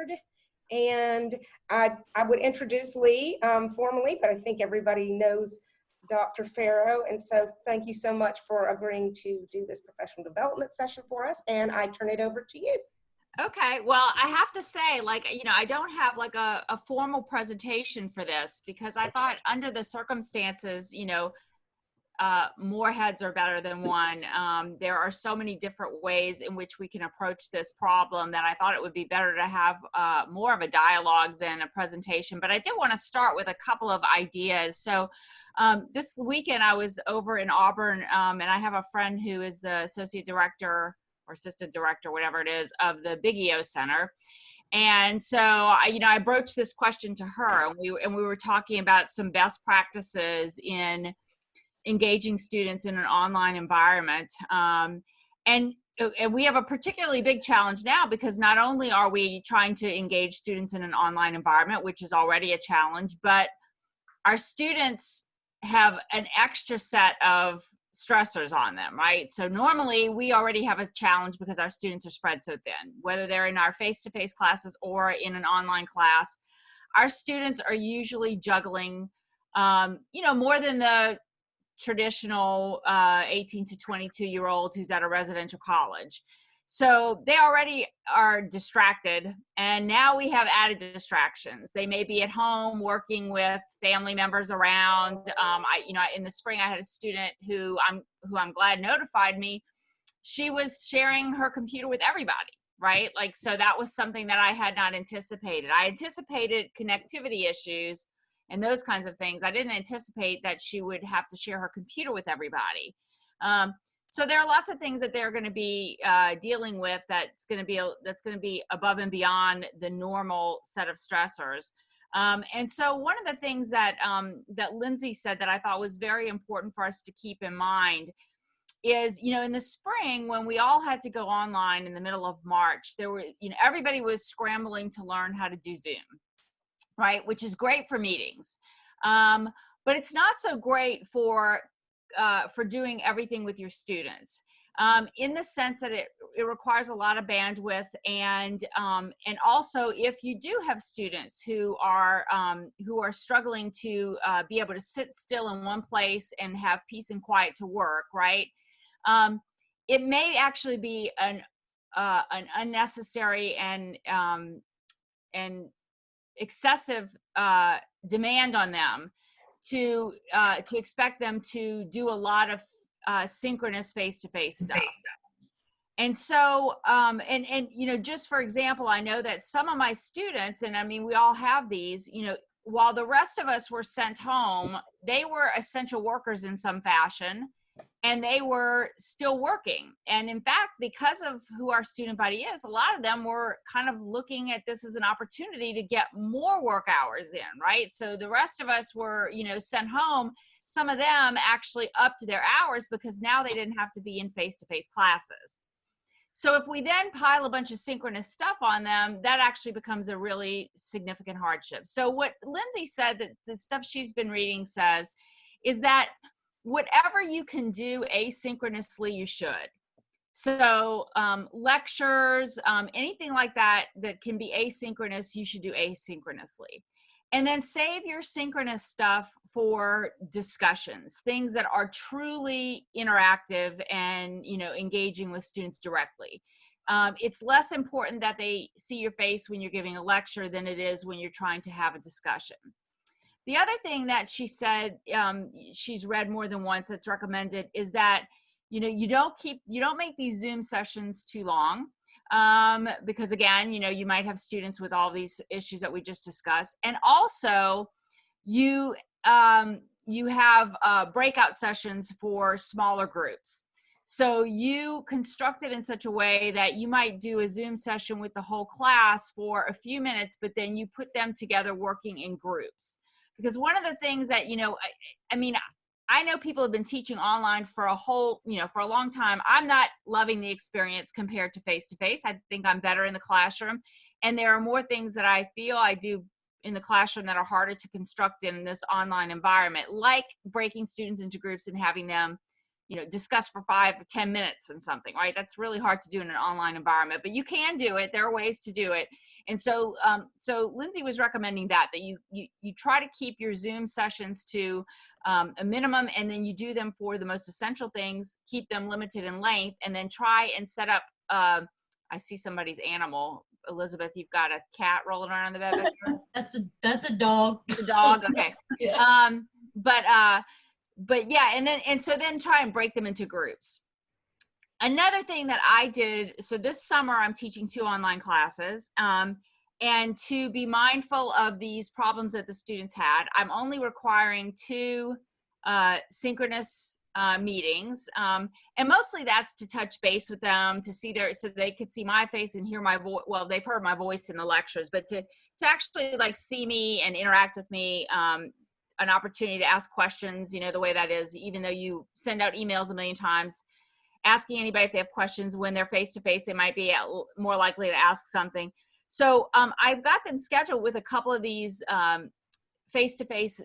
board. And I would introduce Lee formally, but I think everybody knows Dr. Farrow. And so thank you so much for agreeing to do this professional development session for us. And I turn it over to you. Okay, well, I have to say, like, I don't have like a formal presentation for this because I thought under the circumstances, more heads are better than one. There are so many different ways in which we can approach this problem that I thought it would be better to have more of a dialogue than a presentation. But I did want to start with a couple of ideas. So this weekend I was over in Auburn, and I have a friend who is the associate director or assistant director, whatever it is, of the Big EO Center. And so, I broached this question to her, and we were talking about some best practices in engaging students in an online environment. And we have a particularly big challenge now because not only are we trying to engage students in an online environment, which is already a challenge, but our students have an extra set of stressors on them, right? So normally we already have a challenge because our students are spread so thin, whether they're in our face-to-face classes or in an online class. Our students are usually juggling, more than the traditional 18 to 22-year-old who's at a residential college. So they already are distracted, and now we have added distractions. They may be at home working with family members around. In the spring, I had a student who I'm glad notified me. She was sharing her computer with everybody, right? Like, so that was something that I had not anticipated. I anticipated connectivity issues and those kinds of things. I didn't anticipate that she would have to share her computer with everybody. So there are lots of things that they're going to be dealing with that's going to be above and beyond the normal set of stressors. And so one of the things that Lindsay said that I thought was very important for us to keep in mind is, in the spring when we all had to go online in the middle of March, everybody was scrambling to learn how to do Zoom, right? Which is great for meetings. But it's not so great for doing everything with your students, in the sense that it requires a lot of bandwidth, and also if you do have students who are struggling to be able to sit still in one place and have peace and quiet to work, right? It may actually be an unnecessary and excessive demand on them to expect them to do a lot of synchronous face-to-face stuff. And so, just for example, I know that some of my students, and I mean, we all have these, while the rest of us were sent home, they were essential workers in some fashion, and they were still working. And in fact, because of who our student body is, a lot of them were kind of looking at this as an opportunity to get more work hours in, right? So the rest of us were, sent home. Some of them actually upped their hours because now they didn't have to be in face-to-face classes. So if we then pile a bunch of synchronous stuff on them, that actually becomes a really significant hardship. So what Lindsay said, that the stuff she's been reading says, is that whatever you can do asynchronously, you should. So lectures, anything like that can be asynchronous, you should do asynchronously. And then save your synchronous stuff for discussions, things that are truly interactive and, engaging with students directly. It's less important that they see your face when you're giving a lecture than it is when you're trying to have a discussion. The other thing that she said, she's read more than once, that's recommended, is that, you don't make these Zoom sessions too long, because again, you might have students with all these issues that we just discussed. And also you have breakout sessions for smaller groups. So you construct it in such a way that you might do a Zoom session with the whole class for a few minutes, but then you put them together working in groups. Because one of the things that, I know people have been teaching online for for a long time. I'm not loving the experience compared to face-to-face. I think I'm better in the classroom. And there are more things that I feel I do in the classroom that are harder to construct in this online environment, like breaking students into groups and having them discuss for 5 or 10 minutes on something, right? That's really hard to do in an online environment, but you can do it. There are ways to do it. And so, so Lindsay was recommending that you try to keep your Zoom sessions to a minimum, and then you do them for the most essential things, keep them limited in length, and then try and set up, I see somebody's animal. Elizabeth, you've got a cat rolling around in the bed back there? That's a dog. It's a dog, okay. Yeah. But yeah, and so then try and break them into groups. Another thing that I did, so this summer I'm teaching 2 online classes, and to be mindful of these problems that the students had, I'm only requiring 2 synchronous meetings, and mostly that's to touch base with them, to see so they could see my face and hear my voice. Well, they've heard my voice in the lectures, but to actually like see me and interact with me, an opportunity to ask questions, the way that is, even though you send out emails a million times, asking anybody if they have questions when they're face to face, they might be more likely to ask something. So I've got them scheduled with a couple of these face to face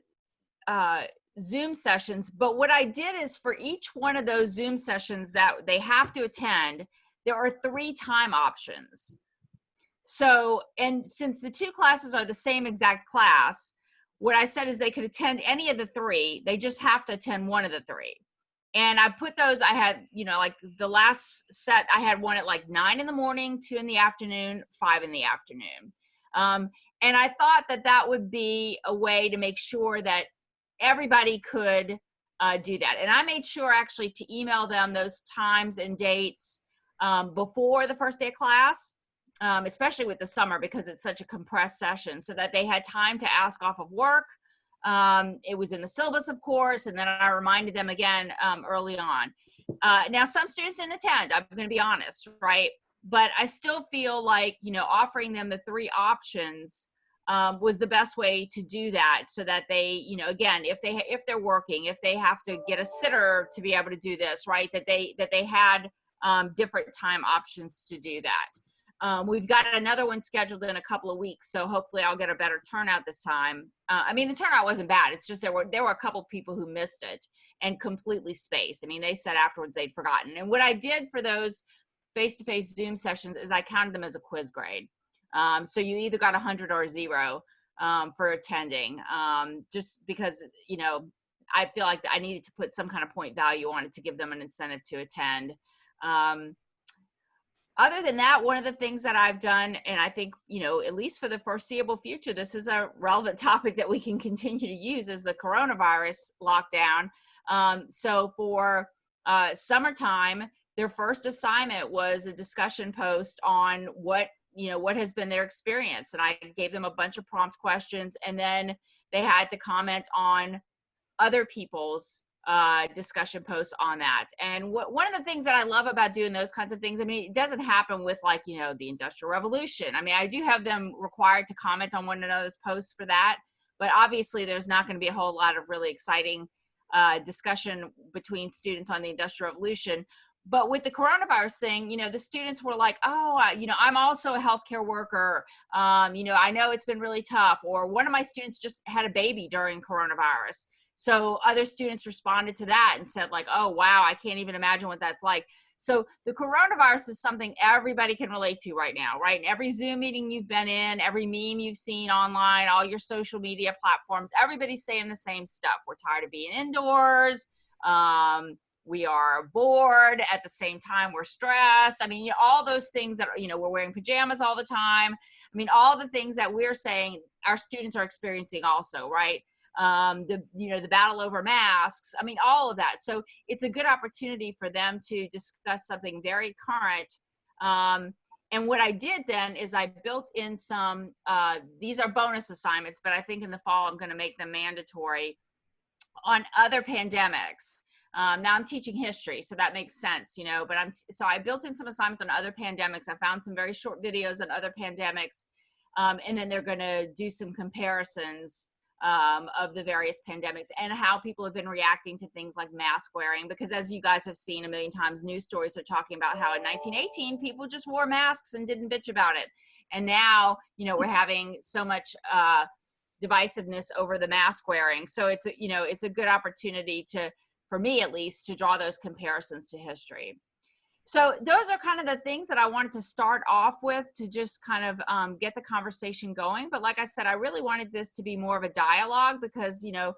Zoom sessions. But what I did is for each one of those Zoom sessions that they have to attend, there are 3 time options. So, and since the 2 classes are the same exact class, what I said is they could attend any of the 3. They just have to attend one of the 3. And I put those, I had, like the last set, I had one at like 9 in the morning, 2 in the afternoon, 5 in the afternoon. And I thought that would be a way to make sure that everybody could do that. And I made sure actually to email them those times and dates before the first day of class. Especially with the summer, because it's such a compressed session, so that they had time to ask off of work. It was in the syllabus, of course, and then I reminded them again early on. Now, some students didn't attend, I'm going to be honest, right? But I still feel like, offering them the 3 options was the best way to do that, so that they, again, if they're working, if they have to get a sitter to be able to do this, right, that they had different time options to do that. We've got another one scheduled in a couple of weeks, so hopefully I'll get a better turnout this time. I mean, the turnout wasn't bad. It's just there were a couple people who missed it and completely spaced. I mean, they said afterwards they'd forgotten. And what I did for those face-to-face Zoom sessions is I counted them as a quiz grade. So you either got 100 or a 0 for attending, just because, I feel like I needed to put some kind of point value on it to give them an incentive to attend. Other than that, one of the things that I've done, and I think, at least for the foreseeable future, this is a relevant topic that we can continue to use, is the coronavirus lockdown. So for summertime, their first assignment was a discussion post on what has been their experience. And I gave them a bunch of prompt questions, and then they had to comment on other people's discussion posts on that. And one of the things that I love about doing those kinds of things, I mean, it doesn't happen with like, the Industrial Revolution. I mean, I do have them required to comment on one another's posts for that, but obviously there's not going to be a whole lot of really exciting discussion between students on the Industrial Revolution. But with the coronavirus thing, the students were like, oh, I'm also a healthcare worker. I know it's been really tough. Or one of my students just had a baby during coronavirus. So other students responded to that and said like, oh, wow, I can't even imagine what that's like. So the coronavirus is something everybody can relate to right now, right? In every Zoom meeting you've been in, every meme you've seen online, all your social media platforms, everybody's saying the same stuff. We're tired of being indoors. We are bored. At the same time, we're stressed. I mean, all those things that, we're wearing pajamas all the time. I mean, all the things that we're saying our students are experiencing also, right? The battle over masks. I mean, all of that. So it's a good opportunity for them to discuss something very current. And what I did then is I built in some, these are bonus assignments, but I think in the fall, I'm going to make them mandatory on other pandemics. Now I'm teaching history, so that makes sense, but so I built in some assignments on other pandemics. I found some very short videos on other pandemics. And then they're going to do some comparisons of the various pandemics and how people have been reacting to things like mask wearing, because as you guys have seen a million times, news stories are talking about how in 1918 people just wore masks and didn't bitch about it, and now we're having so much divisiveness over the mask wearing. So it's a good opportunity to for me at least, to draw those comparisons to history. So those are kind of the things that I wanted to start off with to just kind of get the conversation going. But like I said, I really wanted this to be more of a dialogue because, you know,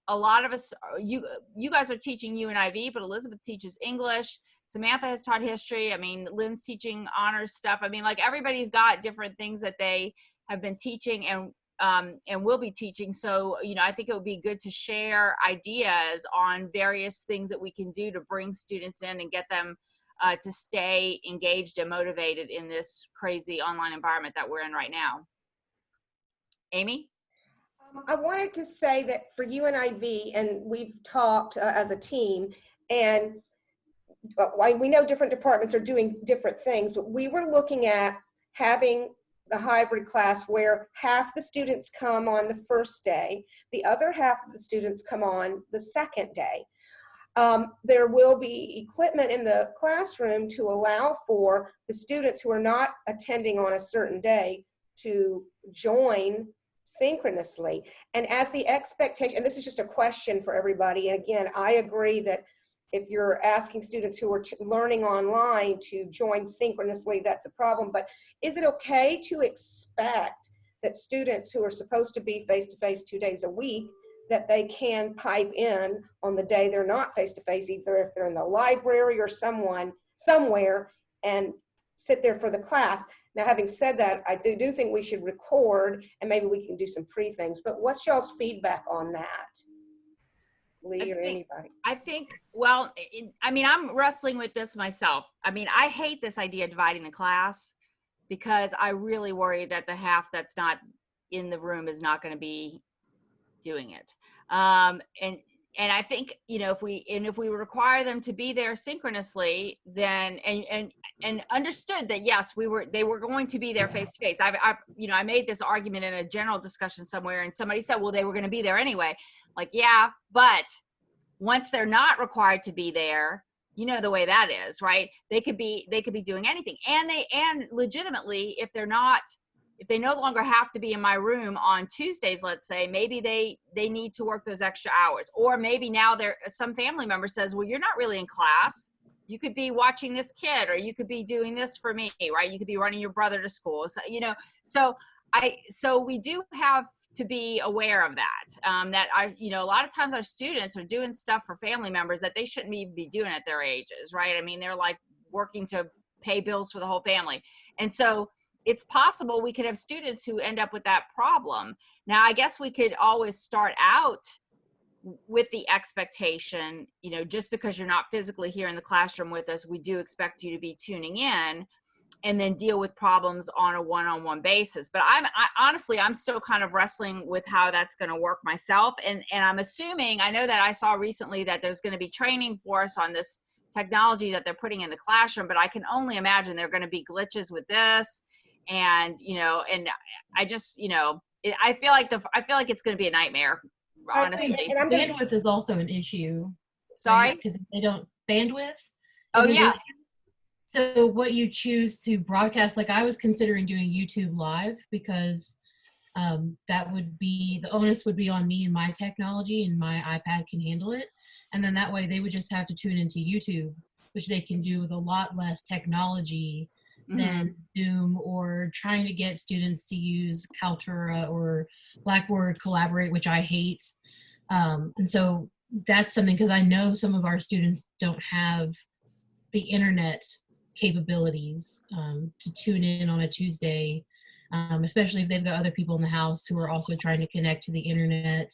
a lot of us, you guys are teaching UNIV, but Elizabeth teaches English. Samantha has taught history. I mean, Lynn's teaching honors stuff. I mean, like everybody's got different things that they have been teaching and will be teaching. So, you know, I think it would be good to share ideas on various things that we can do to bring students in and get them to stay engaged and motivated in this crazy online environment that we're in right now. Amy? I wanted to say that for UNIV, and we've talked as a team, and we know different departments are doing different things, but we were looking at having the hybrid class where half the students come on the first day, the other half of the students come on the second day. There will be equipment in the classroom to allow for the students who are not attending on a certain day to join synchronously. And as the expectation, and this is just a question for everybody, and again, I agree that if you're asking students who are learning online to join synchronously, that's a problem. But is it okay to expect that students who are supposed to be face-to-face 2 days a week, that they can pipe in on the day they're not face-to-face, either if they're in the library or somewhere, and sit there for the class? Now, having said that, I do think we should record, and maybe we can do some pre-things, but what's y'all's feedback on that? Lee or anybody? I think, well, I mean, I'm wrestling with this myself. I mean, I hate this idea of dividing the class because I really worry that the half that's not in the room is not going to be doing it. And I think, you know, if we require them to be there synchronously, then and understood that yes, they were going to be there face to face. I've you know, I made this argument in a general discussion somewhere, and somebody said, well, they were going to be there anyway. Like, yeah, but once they're not required to be there, you know the way that is, right? They could be doing anything, and legitimately, if they no longer have to be in my room on Tuesdays, let's say, maybe they need to work those extra hours. Or maybe now some family member says, well, you're not really in class. You could be watching this kid, or you could be doing this for me, right? You could be running your brother to school. So, you know, so we do have to be aware of that, you know, a lot of times our students are doing stuff for family members that they shouldn't even be doing at their ages, right? I mean, they're like working to pay bills for the whole family. And so it's possible we could have students who end up with that problem. Now, I guess we could always start out with the expectation, you know, just because you're not physically here in the classroom with us, we do expect you to be tuning in, and then deal with problems on a one-on-one basis. But honestly, I'm still kind of wrestling with how that's going to work myself. And I'm assuming, I know that I saw recently that there's going to be training for us on this technology that they're putting in the classroom, but I can only imagine there are going to be glitches with this. And, you know, and I just, you know, I feel like it's going to be a nightmare, honestly. And bandwidth is also an issue. Sorry? Because they don't, bandwidth. Oh, yeah. So what you choose to broadcast, like I was considering doing YouTube live because that would be, the onus would be on me and my technology, and my iPad can handle it. And then that way they would just have to tune into YouTube, which they can do with a lot less technology than Zoom, or trying to get students to use Kaltura or Blackboard Collaborate, which I hate. And so that's something, because I know some of our students don't have the internet capabilities to tune in on a Tuesday, especially if they've got other people in the house who are also trying to connect to the internet.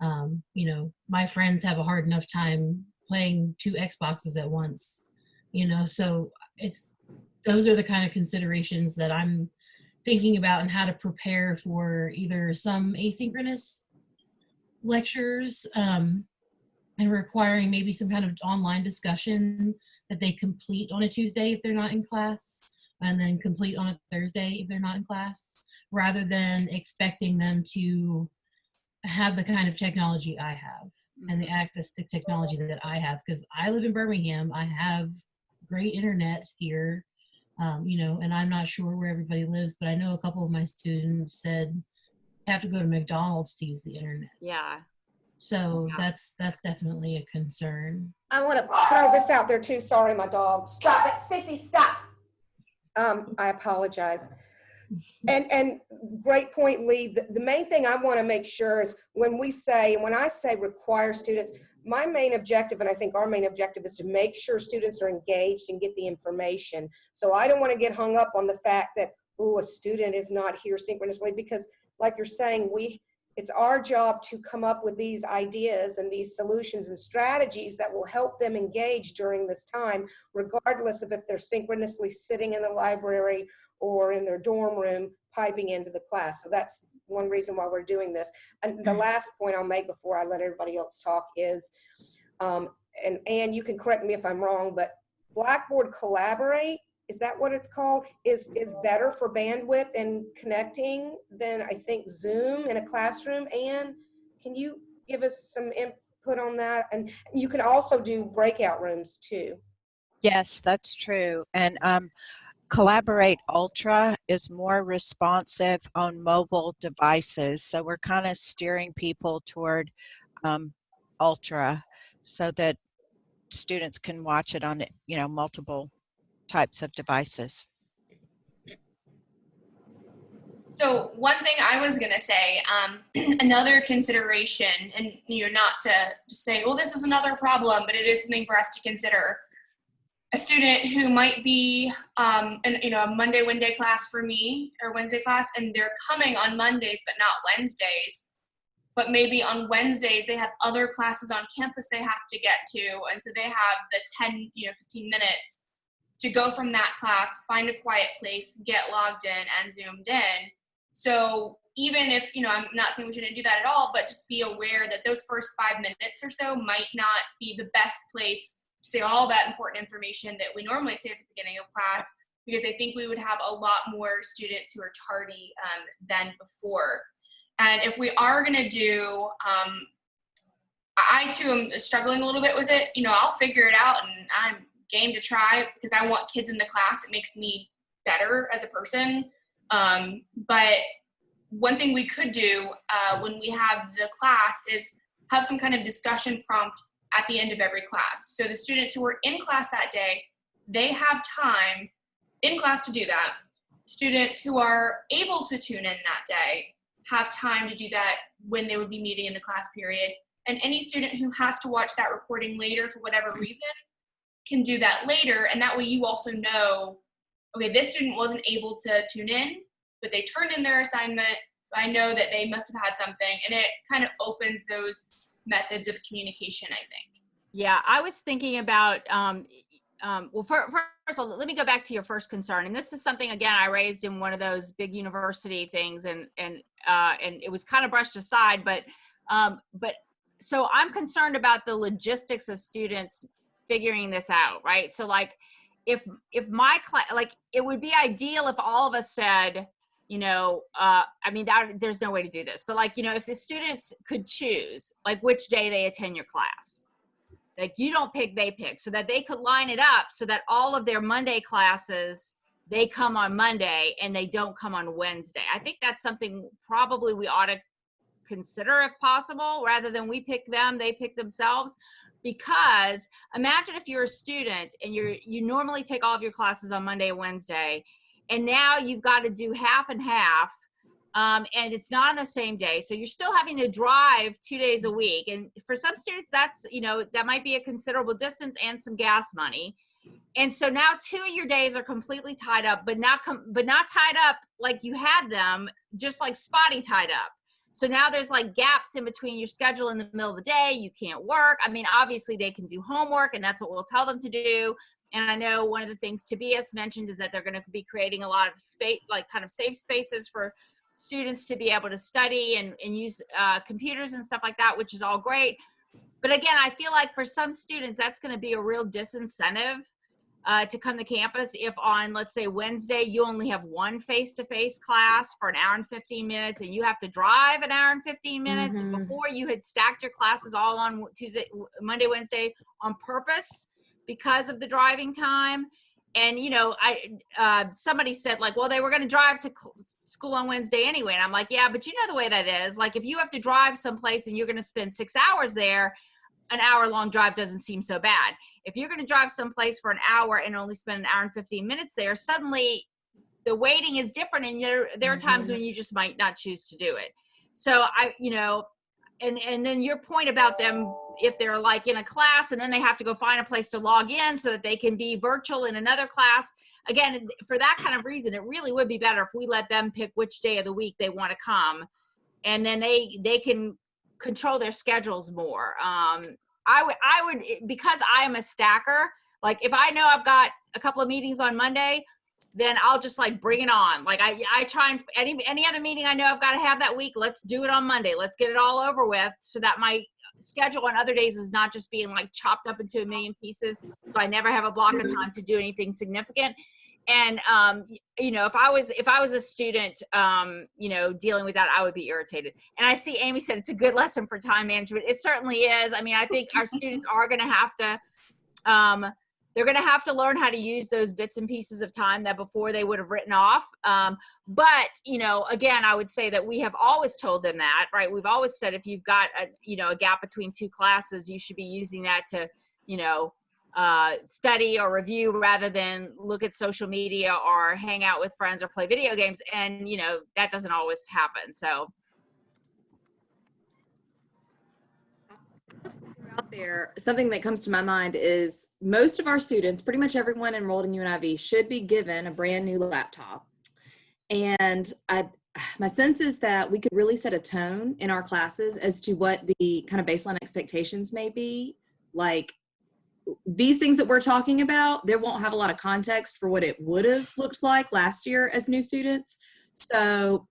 You know, my friends have a hard enough time playing 2 Xboxes at once, you know, so those are the kind of considerations that I'm thinking about, and how to prepare for either some asynchronous lectures and requiring maybe some kind of online discussion that they complete on a Tuesday if they're not in class, and then complete on a Thursday if they're not in class, rather than expecting them to have the kind of technology I have and the access to technology that I have, because I live in Birmingham. I have great internet here. You know, and I'm not sure where everybody lives, but I know a couple of my students said have to go to McDonald's to use the internet. Yeah. So that's definitely a concern. I want to throw this out there too. Sorry, my dog. Stop it, Sissy, stop. I apologize. And great point, Lee. The main thing I want to make sure is when I say require students, my main objective, and I think our main objective, is to make sure students are engaged and get the information. So I don't want to get hung up on the fact that, oh, a student is not here synchronously, because like you're saying, it's our job to come up with these ideas and these solutions and strategies that will help them engage during this time, regardless of if they're synchronously sitting in the library or in their dorm room piping into the class. So that's one reason why we're doing this. And the last point I'll make before I let everybody else talk is, and you can correct me if I'm wrong, but Blackboard Collaborate, is that what it's called, is better for bandwidth and connecting than I think Zoom in a classroom. Anne, can you give us some input on that? And you can also do breakout rooms too. Yes, that's true. And Collaborate Ultra is more responsive on mobile devices. So we're kind of steering people toward Ultra so that students can watch it on, multiple types of devices. So one thing I was going to say, another consideration, and not to just say, well, this is another problem, but it is something for us to consider. A student who might be in a Monday, Wednesday class for me, or Wednesday class, and they're coming on Mondays but not Wednesdays. But maybe on Wednesdays they have other classes on campus they have to get to, and so they have the 10, 15 minutes to go from that class, find a quiet place, get logged in and zoomed in. So even if, I'm not saying we shouldn't do that at all, but just be aware that those first 5 minutes or so might not be the best place to say all that important information that we normally say at the beginning of class, because I think we would have a lot more students who are tardy than before. And if we are going to do, I too am struggling a little bit with it. I'll figure it out, and I'm game to try because I want kids in the class. It makes me better as a person. But one thing we could do when we have the class is have some kind of discussion prompt at the end of every class. So the students who are in class that day, they have time in class to do that. Students who are able to tune in that day have time to do that when they would be meeting in the class period. And any student who has to watch that recording later for whatever reason can do that later. And that way you also know, okay, this student wasn't able to tune in, but they turned in their assignment. So I know that they must have had something, and it kind of opens those methods of communication, I think. Yeah, I was thinking about, well, first of all, let me go back to your first concern. And this is something, again, I raised in one of those big university things, and it was kind of brushed aside, but so I'm concerned about the logistics of students figuring this out, right? So like, if my class, like, it would be ideal if all of us said, there's no way to do this, but like, if the students could choose like which day they attend your class, like you don't pick, they pick, so that they could line it up so that all of their Monday classes, they come on Monday and they don't come on Wednesday. I think that's something probably we ought to consider if possible, rather than we pick them, they pick themselves. Because imagine if you're a student and you normally take all of your classes on Monday and Wednesday, and now you've got to do half and half, and it's not on the same day. So you're still having to drive 2 days a week. And for some students, that's, that might be a considerable distance and some gas money. And so now 2 of your days are completely tied up, but not tied up like you had them, just like spotty tied up. So now there's like gaps in between your schedule in the middle of the day. You can't work. I mean, obviously they can do homework, and that's what we'll tell them to do. And I know one of the things Tobias mentioned is that they're going to be creating a lot of space, like kind of safe spaces for students to be able to study and use computers and stuff like that, which is all great. But again, I feel like for some students, that's going to be a real disincentive to come to campus if on, let's say, Wednesday, you only have one face-to-face class for an hour and 15 minutes, and you have to drive an hour and 15 minutes. Mm-hmm. Before, you had stacked your classes all on Monday, Wednesday on purpose because of the driving time. And, you know, somebody said like, well, they were going to drive to school on Wednesday anyway. And I'm like, yeah, but you know the way that is. Like, if you have to drive someplace and you're going to spend 6 hours there, an hour-long drive doesn't seem so bad. If you're going to drive someplace for an hour and only spend an hour and 15 minutes there, suddenly the waiting is different, and there are times when you just might not choose to do it. So you know, and then your point about them, if they're like in a class and then they have to go find a place to log in so that they can be virtual in another class. Again, for that kind of reason, it really would be better if we let them pick which day of the week they want to come, and then they can control their schedules more. I would, because I am a stacker, like if I know I've got a couple of meetings on Monday, then I'll just like bring it on. Like I try and any other meeting I know I've got to have that week, let's do it on Monday. Let's get it all over with, so that my schedule on other days is not just being like chopped up into a million pieces. So I never have a block of time to do anything significant. And, you know, if I was a student, you know, dealing with that, I would be irritated. And I see Amy said it's a good lesson for time management. It certainly is. I mean, I think our students are going to have to, they're going to have to learn how to use those bits and pieces of time that before they would have written off. But, you know, again, I would say that we have always told them that, right? We've always said, if you've got a gap between two classes, you should be using that to, you know, study or review rather than look at social media or hang out with friends or play video games. And, you know, that doesn't always happen. So. Out there, something that comes to my mind is most of our students, pretty much everyone enrolled in UNIV, should be given a brand new laptop. And my sense is that we could really set a tone in our classes as to what the kind of baseline expectations may be. Like, these things that we're talking about, there won't have a lot of context for what it would have looked like last year as new students. So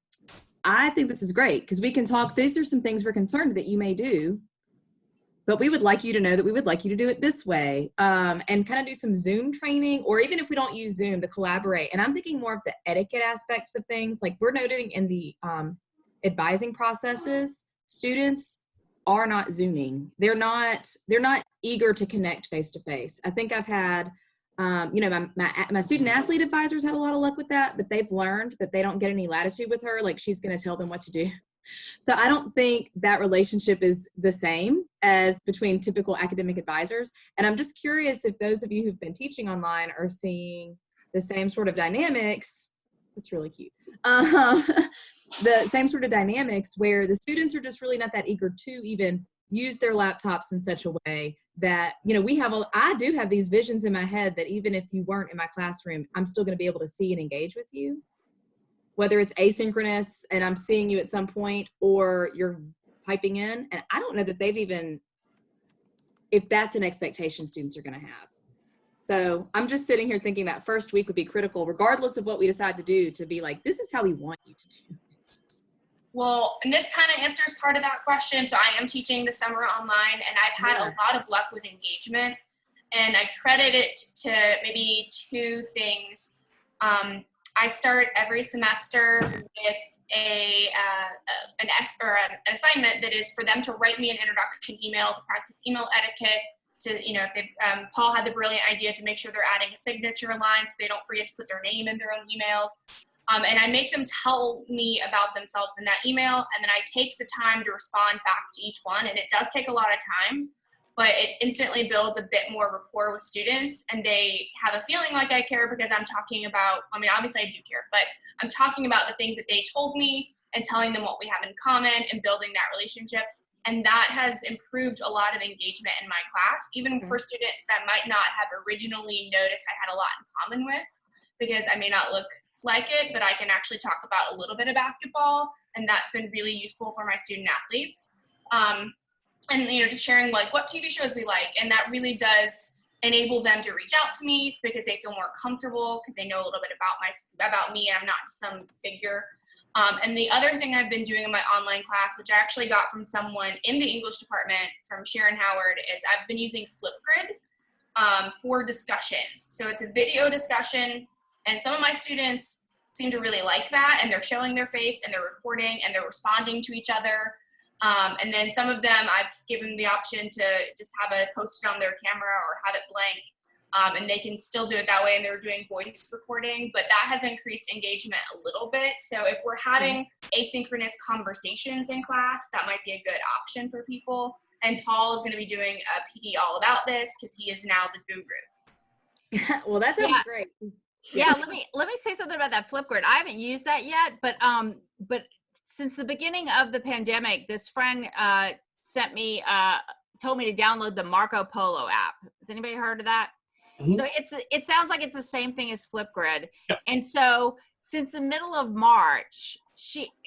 I think this is great, because we can talk, these are some things we're concerned that you may do, but we would like you to know that we would like you to do it this way, and kind of do some Zoom training, or even if we don't use Zoom, to collaborate. And I'm thinking more of the etiquette aspects of things. Like, we're noting in the advising processes, students are not Zooming. They're not eager to connect face to face. I think I've had, you know, my student athlete advisors had a lot of luck with that, but they've learned that they don't get any latitude with her. Like, she's going to tell them what to do. So I don't think that relationship is the same as between typical academic advisors. And I'm just curious if those of you who've been teaching online are seeing the same sort of dynamics. It's really cute. The same sort of dynamics where the students are just really not that eager to even use their laptops in such a way that, you know, I do have these visions in my head that even if you weren't in my classroom, I'm still going to be able to see and engage with you. Whether it's asynchronous and I'm seeing you at some point, or you're piping in. And I don't know that if that's an expectation students are going to have. So I'm just sitting here thinking that first week would be critical, regardless of what we decide to do, to be like, this is how we want you to do it. Well, and this kind of answers part of that question. So I am teaching the summer online, and I've had a lot of luck with engagement. And I credit it to maybe two things. I start every semester with an assignment that is for them to write me an introduction email to practice email etiquette. To, you know, if Paul had the brilliant idea to make sure they're adding a signature line so they don't forget to put their name in their own emails. And I make them tell me about themselves in that email, and then I take the time to respond back to each one. And it does take a lot of time, but it instantly builds a bit more rapport with students, and they have a feeling like I care because I'm talking about, I mean, obviously I do care, but I'm talking about the things that they told me and telling them what we have in common and building that relationship. And that has improved a lot of engagement in my class, even for students that might not have originally noticed I had a lot in common with, because I may not look like it, but I can actually talk about a little bit of basketball, and that's been really useful for my student athletes. And, you know, just sharing like what TV shows we like, and that really does enable them to reach out to me because they feel more comfortable because they know a little bit about me, and I'm not just some figure. And the other thing I've been doing in my online class, which I actually got from someone in the English department, from Sharon Howard, is I've been using Flipgrid for discussions. So it's a video discussion, and some of my students seem to really like that, and they're showing their face, and they're recording, and they're responding to each other. And then some of them I've given the option to just have it posted on their camera or have it blank. and they can still do it that way, and they're doing voice recording, but that has increased engagement a little bit. So if we're having asynchronous conversations in class, that might be a good option for people. And Paul is going to be doing a PD all about this because he is now the guru. Well, that sounds great. Yeah, let me say something about that Flipgrid. I haven't used that yet, but since the beginning of the pandemic, this friend sent me told me to download the Marco Polo app. Has anybody heard of that? Mm-hmm. So it sounds like it's the same thing as Flipgrid. Yeah. And so since the middle of March,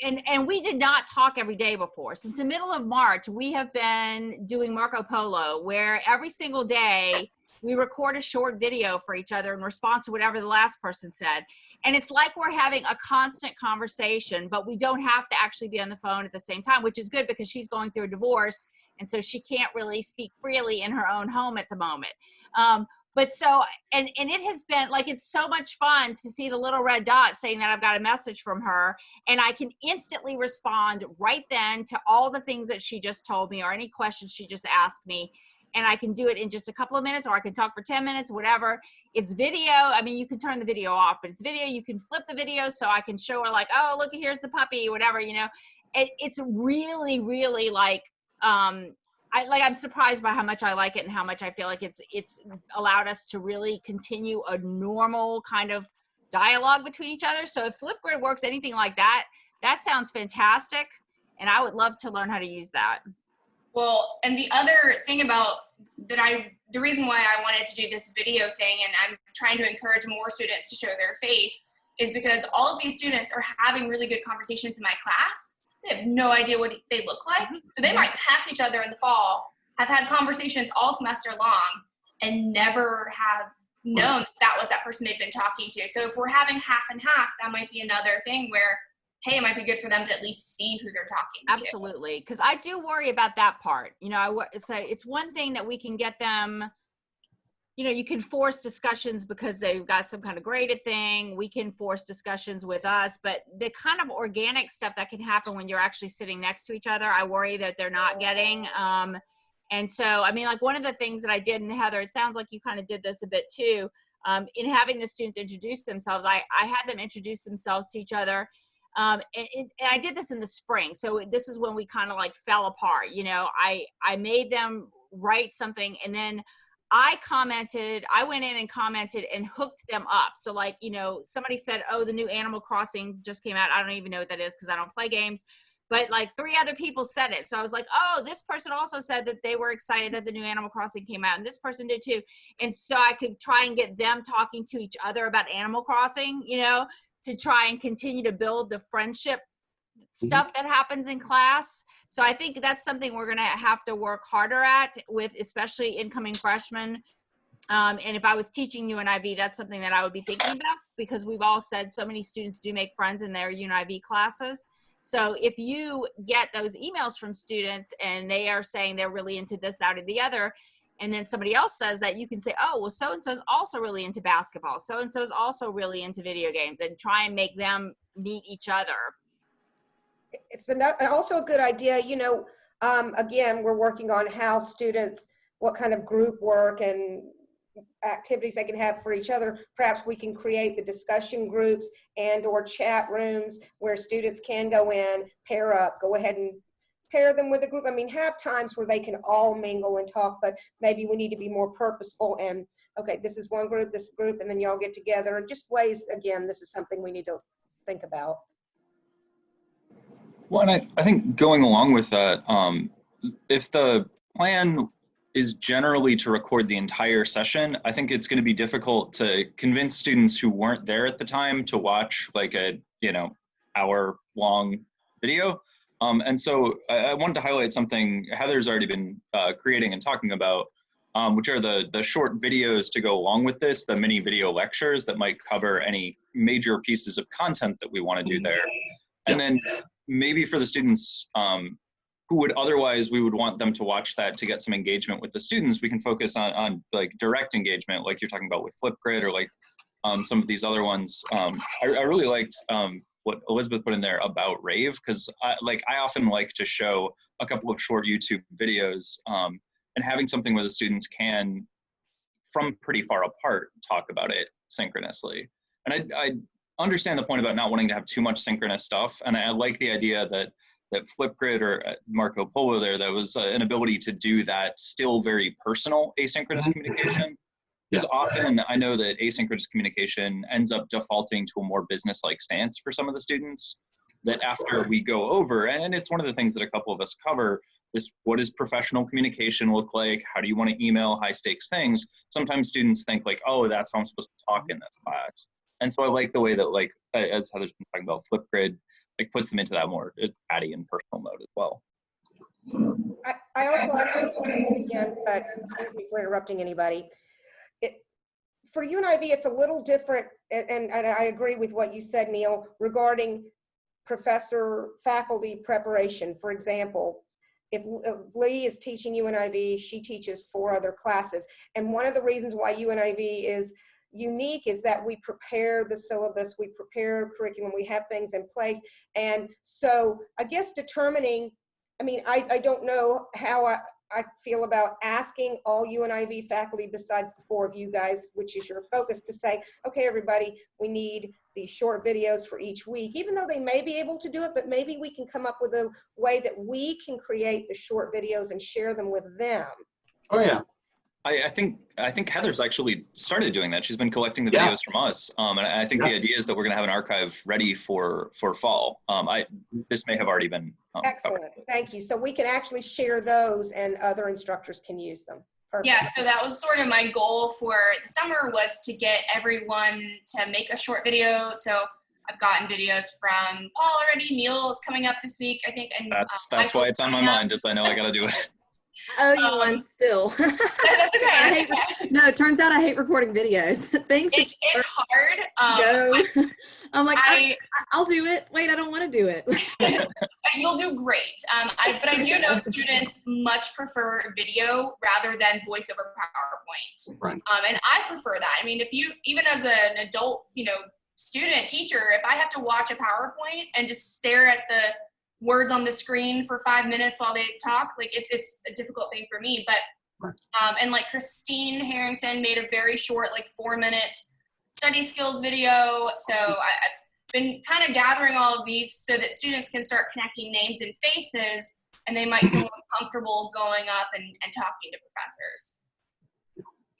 and we did not talk every day before. Since the middle of March, we have been doing Marco Polo, where every single day we record a short video for each other in response to whatever the last person said. And it's like we're having a constant conversation, but we don't have to actually be on the phone at the same time, which is good because she's going through a divorce. And so she can't really speak freely in her own home at the moment. But so, and it has been like, it's so much fun to see the little red dot saying that I've got a message from her, and I can instantly respond right then to all the things that she just told me or any questions she just asked me. And I can do it in just a couple of minutes, or I can talk for 10 minutes, whatever. It's video. I mean, you can turn the video off, but it's video. You can flip the video so I can show her like, oh, look, here's the puppy, whatever, you know. It's really, really like, I'm surprised by how much I like it and how much I feel like it's allowed us to really continue a normal kind of dialogue between each other. So if Flipgrid works anything like that, that sounds fantastic. And I would love to learn how to use that. Well, and the other thing about the reason why I wanted to do this video thing, and I'm trying to encourage more students to show their face, is because all of these students are having really good conversations in my class. They have no idea what they look like. So they might pass each other in the fall, have had conversations all semester long, and never have known that was that person they've been talking to. So if we're having half and half, that might be another thing where, hey, it might be good for them to at least see who they're talking to. Absolutely. Because I do worry about that part. You know, it's one thing that we can get them, you know, you can force discussions because they've got some kind of graded thing. We can force discussions with us, but the kind of organic stuff that can happen when you're actually sitting next to each other, I worry that they're not getting. And so, I mean, like one of the things that I did, and Heather, it sounds like you kind of did this a bit too, in having the students introduce themselves, I had them introduce themselves to each other. And I did this in the spring. So this is when we kind of like fell apart. You know, I made them write something, and then I went in and commented and hooked them up. So like, you know, somebody said, oh, the new Animal Crossing just came out. I don't even know what that is because I don't play games. But like 3 other people said it. So I was like, oh, this person also said that they were excited that the new Animal Crossing came out. And this person did too. And so I could try and get them talking to each other about Animal Crossing, you know, to try and continue to build the friendship stuff that happens in class. So I think that's something we're going to have to work harder at with, especially incoming freshmen. And if I was teaching UNIV, that's something that I would be thinking about, because we've all said so many students do make friends in their UNIV classes. So if you get those emails from students and they are saying they're really into this, that, or the other, and then somebody else says that, you can say, oh, well, so-and-so is also really into basketball. So-and-so is also really into video games, and try and make them meet each other. It's also a good idea, you know, again, we're working on how students, what kind of group work and activities they can have for each other. Perhaps we can create the discussion groups and or chat rooms where students can go in, pair up, go ahead and pair them with a group. I mean, have times where they can all mingle and talk, but maybe we need to be more purposeful and, okay, this is one group, this group, and then y'all get together. And just ways, again, this is something we need to think about. Well, and I think going along with that, if the plan is generally to record the entire session, I think it's going to be difficult to convince students who weren't there at the time to watch like a, you know, hour-long video. And so I wanted to highlight something Heather's already been creating and talking about, which are the short videos to go along with this, the mini video lectures that might cover any major pieces of content that we want to do there. And then maybe for the students who would otherwise, we would want them to watch that to get some engagement with the students, we can focus on like direct engagement, like you're talking about with Flipgrid, or like some of these other ones. I really liked what Elizabeth put in there about Rave, because I often like to show a couple of short YouTube videos, and having something where the students can from pretty far apart talk about it synchronously. And I understand the point about not wanting to have too much synchronous stuff. And I like the idea that Flipgrid or Marco Polo there, that was an ability to do that still very personal asynchronous communication. Because often I know that asynchronous communication ends up defaulting to a more business-like stance for some of the students, that after we go over, and it's one of the things that a couple of us cover, is what does professional communication look like? How do you want to email high stakes things? Sometimes students think like, oh, that's how I'm supposed to talk in this class. And so I like the way that, like, as Heather's been talking about, Flipgrid, like, puts them into that more chatty and personal mode as well. I also again, but excuse me for interrupting anybody. For UNIV, it's a little different, and I agree with what you said, Neil, regarding faculty preparation. For example, if Lee is teaching UNIV, she teaches 4 other classes. And one of the reasons why UNIV is unique is that we prepare the syllabus, we prepare curriculum, we have things in place. And so I guess determining, I mean, I don't know how I feel about asking all UNIV faculty besides the 4 of you guys, which is your focus, to say, okay, everybody, we need these short videos for each week, even though they may be able to do it, but maybe we can come up with a way that we can create the short videos and share them with them. Oh yeah. I think Heather's actually started doing that. She's been collecting the videos from us, and I think the idea is that we're going to have an archive ready for fall. This may have already been excellent. covered. Thank you. So we can actually share those, and other instructors can use them. Perfect. Yeah, so that was sort of my goal for the summer, was to get everyone to make a short video. So I've gotten videos from Paul already. Neil is coming up this week, I think. And that's why it's on my mind, is I know I got to do it. I owe you one still. That's okay. No, it turns out I hate recording videos. Things It's hard. I'm like, I'll do it. Wait, I don't want to do it. You'll do great. But I do know students much prefer video rather than voice over PowerPoint. Right. And I prefer that. I mean, if you, even as an adult, student, teacher, if I have to watch a PowerPoint and just stare at the words on the screen for 5 minutes while they talk, like it's a difficult thing for me. But and like Christine Harrington made a very short, like 4-minute study skills video. So I've been kind of gathering all of these so that students can start connecting names and faces, and they might feel more comfortable going up and talking to professors.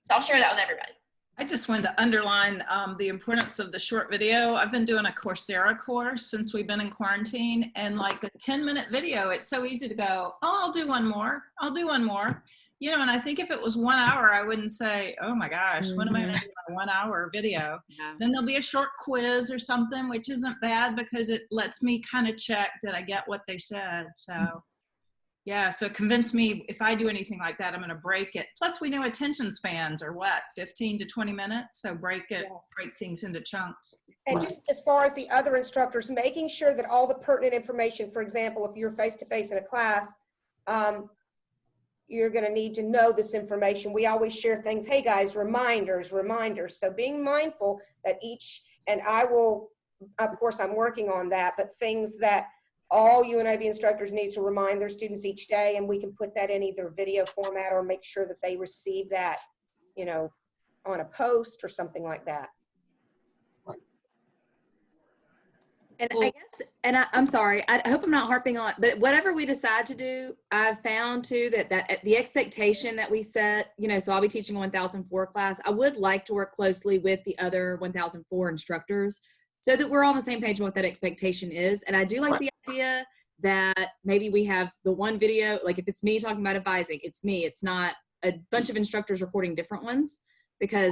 So I'll share that with everybody. I just wanted to underline the importance of the short video. I've been doing a Coursera course since we've been in quarantine, and like a 10-minute video, it's so easy to go, oh, I'll do one more. I'll do one more. And I think if it was 1 hour, I wouldn't say, oh my gosh, when am I going to do my 1 hour video? Yeah. Then there'll be a short quiz or something, which isn't bad because it lets me kind of check that I get what they said. So yeah, so it convinced me if I do anything like that, I'm going to break it. Plus, we know attention spans are what, 15 to 20 minutes? So break it, break things into chunks. And just as far as the other instructors, making sure that all the pertinent information, for example, if you're face-to-face in a class, you're going to need to know this information. We always share things, hey guys, reminders. So being mindful that and I will, of course, I'm working on that, but things that all UNIV instructors need to remind their students each day, and we can put that in either video format or make sure that they receive that, on a post or something like that. And I guess, and I'm sorry, I hope I'm not harping on, but whatever we decide to do, I've found too that the expectation that we set, so I'll be teaching a 1004 class. I would like to work closely with the other 1004 instructors so that we're all on the same page with what that expectation is. And I do like the idea that maybe we have the one video, like if it's me talking about advising, it's me, it's not a bunch of instructors recording different ones, because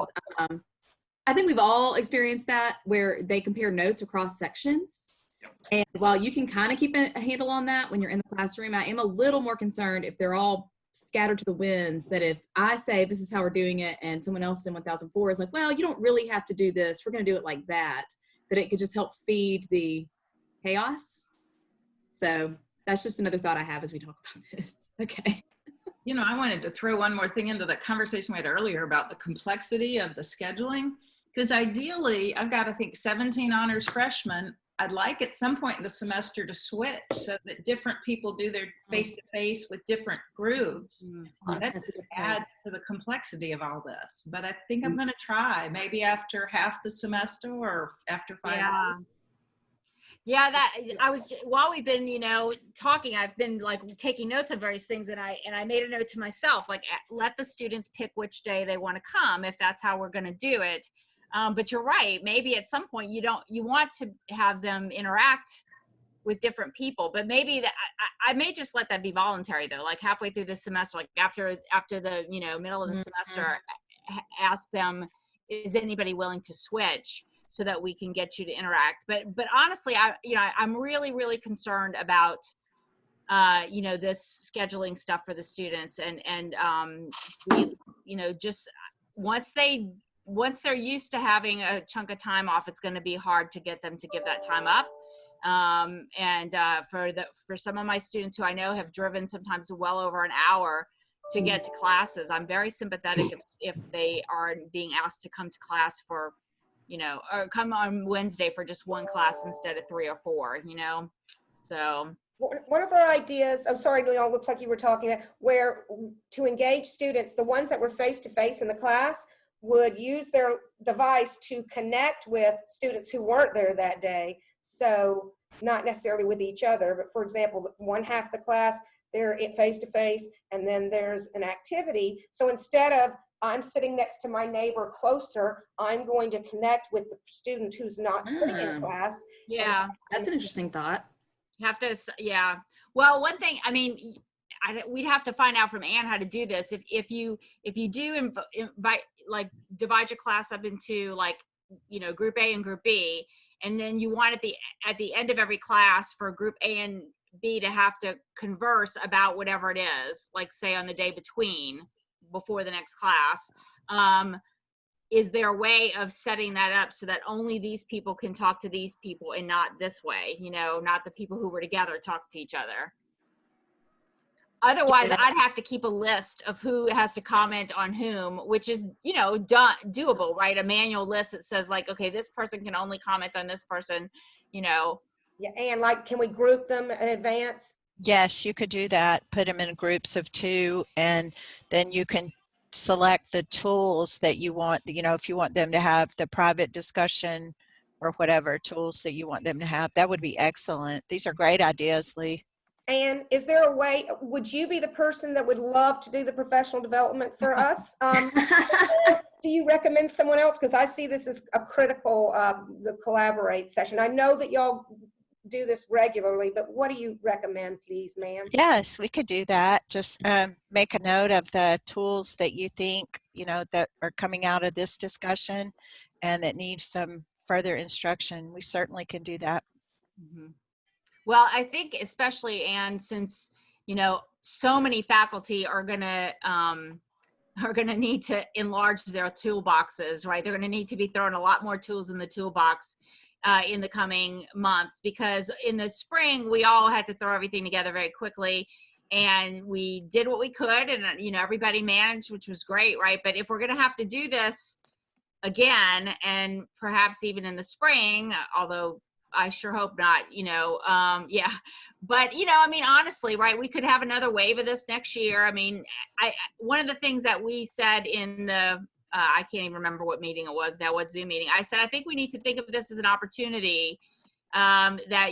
I think we've all experienced that where they compare notes across sections. And while you can kind of keep a handle on that when you're in the classroom, I am a little more concerned if they're all scattered to the winds, that if I say this is how we're doing it and someone else in 1004 is like, well, you don't really have to do this, we're going to do it like that it could just help feed the chaos. So that's just another thought I have as we talk about this. Okay. I wanted to throw one more thing into the conversation we had earlier about the complexity of the scheduling, because ideally I've got, I think, 17 honors freshmen. I'd like at some point in the semester to switch so that different people do their face-to-face with different groups. That That's just so great. adds to the complexity of all this. But I think I'm going to try maybe after half the semester or after 5 Yeah. Yeah, that I was, while we've been, talking, I've been like taking notes on various things, and I made a note to myself, like, let the students pick which day they want to come if that's how we're going to do it. But you're right, maybe at some point you want to have them interact with different people, but maybe that I may just let that be voluntary though, like halfway through the semester, like after the middle of the semester, ask them, is anybody willing to switch, so that we can get you to interact. But honestly, I'm really concerned about this scheduling stuff for the students, and just once they're used to having a chunk of time off, it's going to be hard to get them to give that time up. For some of my students who I know have driven sometimes well over an hour to get to classes, I'm very sympathetic if they are being asked to come to class for, or come on Wednesday for just one class instead of 3 or 4, so. One of our ideas, I'm sorry, Leon, looks like you were talking about, where to engage students, the ones that were face-to-face in the class would use their device to connect with students who weren't there that day. So not necessarily with each other, but for example, one half the class, they're face-to-face, and then there's an activity. So instead of I'm sitting next to my neighbor closer, I'm going to connect with the student who's not sitting in class. Yeah, That's an interesting thought. you have to, yeah. Well, one thing, we'd have to find out from Anne how to do this. If you do invite, like, divide your class up into, like, group A and group B, and then you want at the end of every class for group A and B to have to converse about whatever it is, like say on the day before the next class. Is there a way of setting that up so that only these people can talk to these people and not this way, not the people who were together talk to each other? Otherwise, I'd have to keep a list of who has to comment on whom, which is, doable, right? A manual list that says, like, okay, this person can only comment on this person, Yeah, and like, can we group them in advance? Yes, you could do that. Put them in groups of 2, and then you can select the tools that you want, if you want them to have the private discussion or whatever tools that you want them to have. That would be excellent. These are great ideas, Lee. And is there a way, would you be the person that would love to do the professional development for us? Or do you recommend someone else? Because I see this as a critical, the collaborate session. I know that y'all do this regularly, but what do you recommend, please, ma'am? Yes, we could do that. Just make a note of the tools that you think, that are coming out of this discussion and that need some further instruction. We certainly can do that. Mm-hmm. Well, I think especially, and since, so many faculty are gonna need to enlarge their toolboxes, right? They're gonna need to be throwing a lot more tools in the toolbox in the coming months, because in the spring, we all had to throw everything together very quickly, and we did what we could, and, everybody managed, which was great, right? But if we're gonna have to do this again, and perhaps even in the spring, although I sure hope not, yeah. But, honestly, right, we could have another wave of this next year. One of the things that we said in the, I can't even remember what meeting it was now, what Zoom meeting, I said, I think we need to think of this as an opportunity that,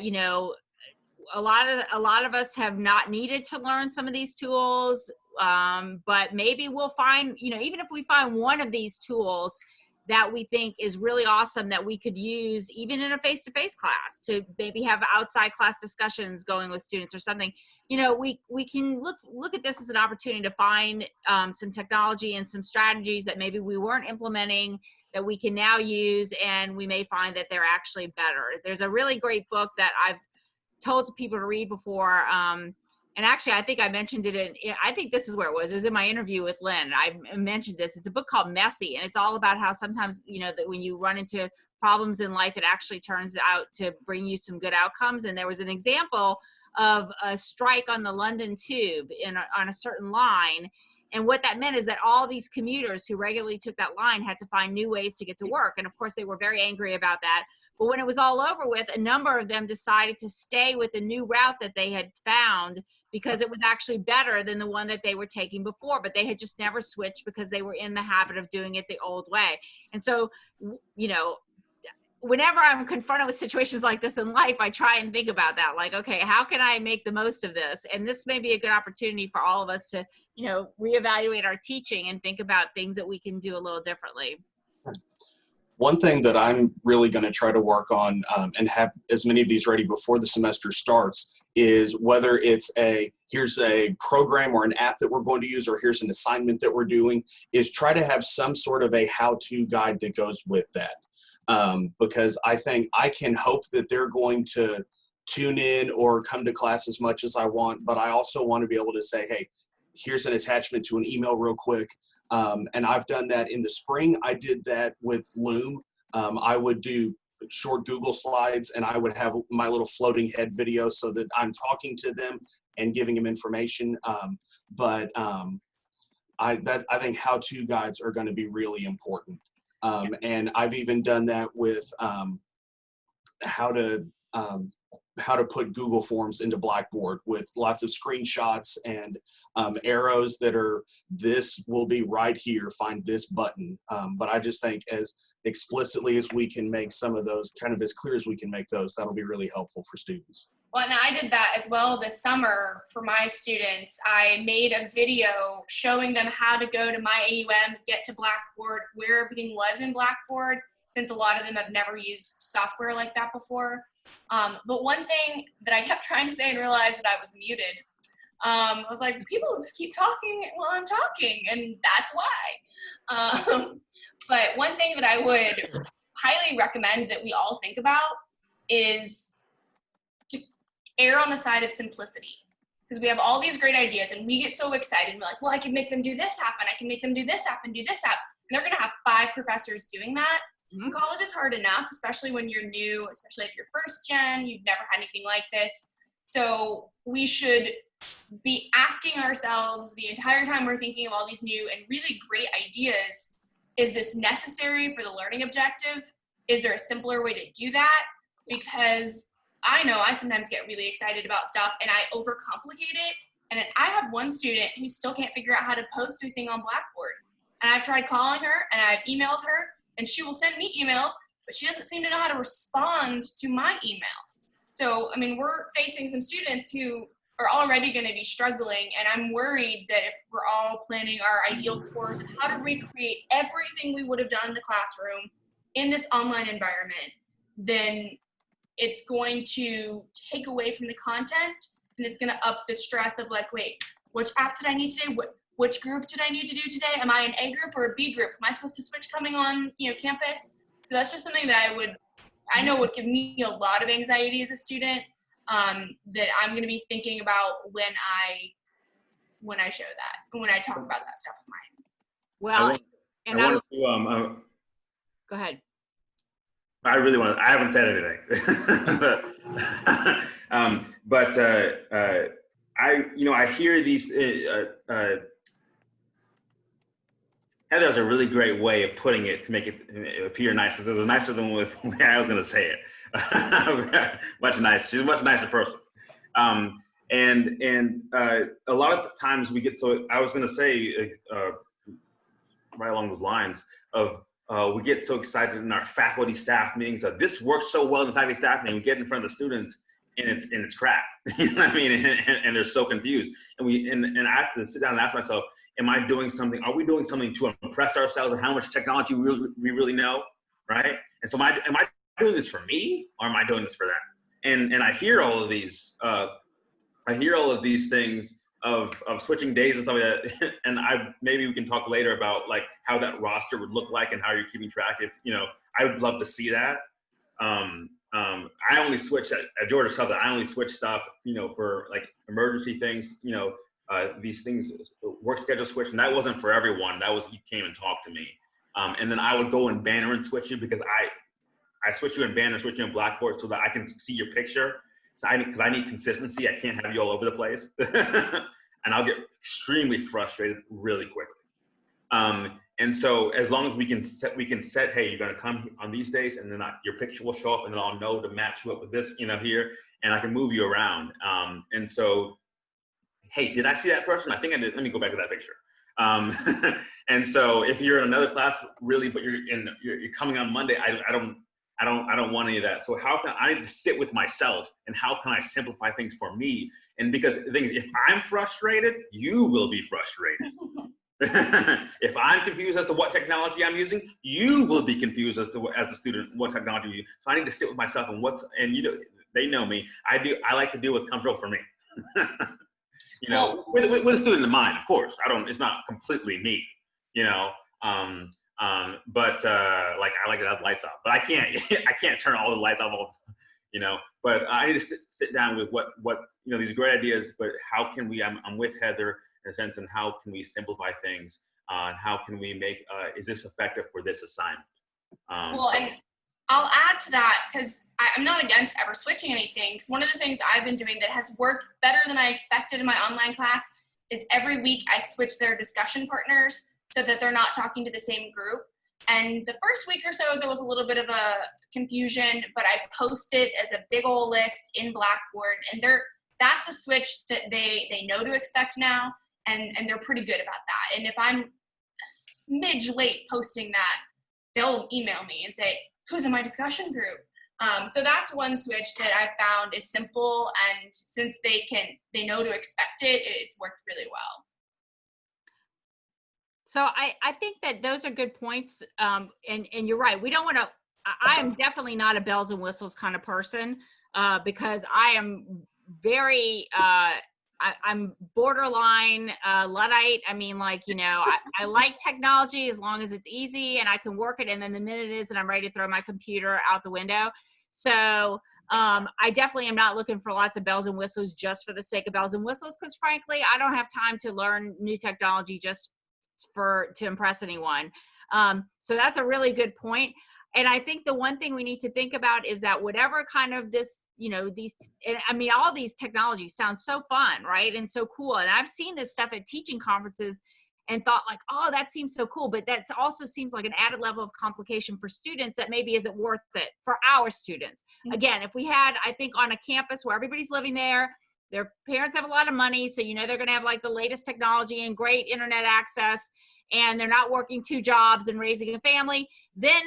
a lot of us have not needed to learn some of these tools, but maybe we'll find, even if we find one of these tools that we think is really awesome that we could use even in a face-to-face class to maybe have outside class discussions going with students or something, we can look at this as an opportunity to find some technology and some strategies that maybe we weren't implementing that we can now use, and we may find that they're actually better. There's a really great book that I've told people to read before, and actually, I think I mentioned it I think this is where it was in my interview with Lynn. I mentioned this. It's a book called Messy, and it's all about how sometimes, that when you run into problems in life, it actually turns out to bring you some good outcomes. And there was an example of a strike on the London Tube on a certain line. And what that meant is that all these commuters who regularly took that line had to find new ways to get to work. And of course, they were very angry about that. But when it was all over with, a number of them decided to stay with the new route that they had found because it was actually better than the one that they were taking before, but they had just never switched because they were in the habit of doing it the old way. And so, you know, whenever I'm confronted with situations like this in life, I try and think about that. Like, okay, how can I make the most of this? And this may be a good opportunity for all of us to, you know, reevaluate our teaching and think about things that we can do a little differently. One thing that I'm really going to try to work on and have as many of these ready before the semester starts is whether it's here's a program or an app that we're going to use, or here's an assignment that we're doing, is try to have some sort of a how-to guide that goes with that. Because I think I can hope that they're going to tune in or come to class as much as I want, but I also want to be able to say, hey, here's an attachment to an email real quick. And I've done that in the spring. I did that with Loom. I would do short Google slides, and I would have my little floating head video so that I'm talking to them and giving them information. I think how-to guides are going to be really important. And I've even done that with how to put Google Forms into Blackboard with lots of screenshots and arrows that are, this will be right here, find this button. But I just think as explicitly as we can make some of those, kind of as clear as we can make those, that'll be really helpful for students. Well, and I did that as well this summer for my students. I made a video showing them how to go to my AUM, get to Blackboard, where everything was in Blackboard, since a lot of them have never used software like that before. But one thing that I kept trying to say and realized that I was muted. I was like, people just keep talking while I'm talking, and that's why. But one thing that I would highly recommend that we all think about is to err on the side of simplicity. Because we have all these great ideas and we get so excited. We're like, well, I can make them do this app, and I can make them do this app and do this app. And they're going to have 5 professors doing that. Mm-hmm. College is hard enough, especially when you're new, especially if you're first gen, you've never had anything like this. So we should be asking ourselves the entire time we're thinking of all these new and really great ideas, is this necessary for the learning objective? Is there a simpler way to do that? Because I know I sometimes get really excited about stuff and I overcomplicate it. And I have one student who still can't figure out how to post anything on Blackboard. And I've tried calling her and I've emailed her, and she will send me emails, but she doesn't seem to know how to respond to my emails. So, I mean, we're facing some students who are already going to be struggling, and I'm worried that if we're all planning our ideal course, how to recreate everything we would have done in the classroom in this online environment, then it's going to take away from the content, and it's going to up the stress of like, wait, which app did I need today? Which group did I need to do today? Am I an A group or a B group? Am I supposed to switch coming on, campus? So that's just something that I know would give me a lot of anxiety as a student, that I'm going to be thinking about when I show that, when I talk about that stuff with mine. Well, go ahead. I haven't said anything. I hear these, Heather has a really great way of putting it to make it appear nice, because it was nicer than the way I was going to say it. Much nicer. She's a much nicer person. And a lot of times we get so, I was going to say, right along those lines of, we get so excited in our faculty staff meetings of this works so well in the faculty staff meeting, we get in front of the students and it's crap. You know what I mean? And they're so confused. And I have to sit down and ask myself, are we doing something to impress ourselves and how much technology we really know, right? And so am I doing this for me, or am I doing this for them? And I hear all of these, things of switching days and stuff like that. And maybe we can talk later about like how that roster would look like and how you're keeping track. If, I would love to see that. I only switch at Georgia Southern. I only switch stuff, for like emergency things, these things, work schedule switch, and that wasn't for everyone. That was, you came and talked to me. And then I would go and banner and switch you, because I switch you in banner, switch you in Blackboard so that I can see your picture. So because I need consistency. I can't have you all over the place. And I'll get extremely frustrated really quickly. And so as long as we can set, hey, you're going to come on these days, and then your picture will show up, and then I'll know to match you up with this, here, and I can move you around. And so, hey, did I see that person? I think I did. Let me go back to that picture. And so if you're in another class, really, but you're coming on Monday, I don't want any of that. So how can I need to sit with myself, and how can I simplify things for me? And because the thing is, if I'm frustrated, you will be frustrated. If I'm confused as to what technology I'm using, you will be confused as a student, what technology you use. So I need to sit with myself and they know me. I like to deal with comfortable for me. With a student in mind, of course. It's not completely me, but like I like to have lights off, but I can't turn all the lights off all the time, but I need to sit down with what these are great ideas, but how can I'm with Heather in a sense, and how can we simplify things, and how can we make, is this effective for this assignment? And I'll add to that, because I'm not against ever switching anything. Because one of the things I've been doing that has worked better than I expected in my online class is every week I switch their discussion partners so that they're not talking to the same group. And the first week or so, there was a little bit of a confusion, but I posted as a big old list in Blackboard, and that's a switch that they know to expect now. And they're pretty good about that. And if I'm a smidge late posting that, they'll email me and say, who's in my discussion group? So that's one switch that I've found is simple. And since they know to expect it, it's worked really well. So I think that those are good points. And you're right. We don't want to, I am definitely not a bells and whistles kind of person, because I am very, I'm borderline Luddite. I mean, I like technology as long as it's easy and I can work it. And then the minute it is, and I'm ready to throw my computer out the window. So I definitely am not looking for lots of bells and whistles just for the sake of bells and whistles, because frankly, I don't have time to learn new technology just to impress anyone. So that's a really good point. And I think the one thing we need to think about is that whatever kind of this, all these technologies sound so fun, right? And so cool. And I've seen this stuff at teaching conferences and thought like, oh, that seems so cool. But that also seems like an added level of complication for students that maybe isn't worth it for our students. Mm-hmm. Again, if we had, I think, on a campus where everybody's living there, their parents have a lot of money, so they're going to have like the latest technology and great internet access, and they're not working 2 jobs and raising a family, then,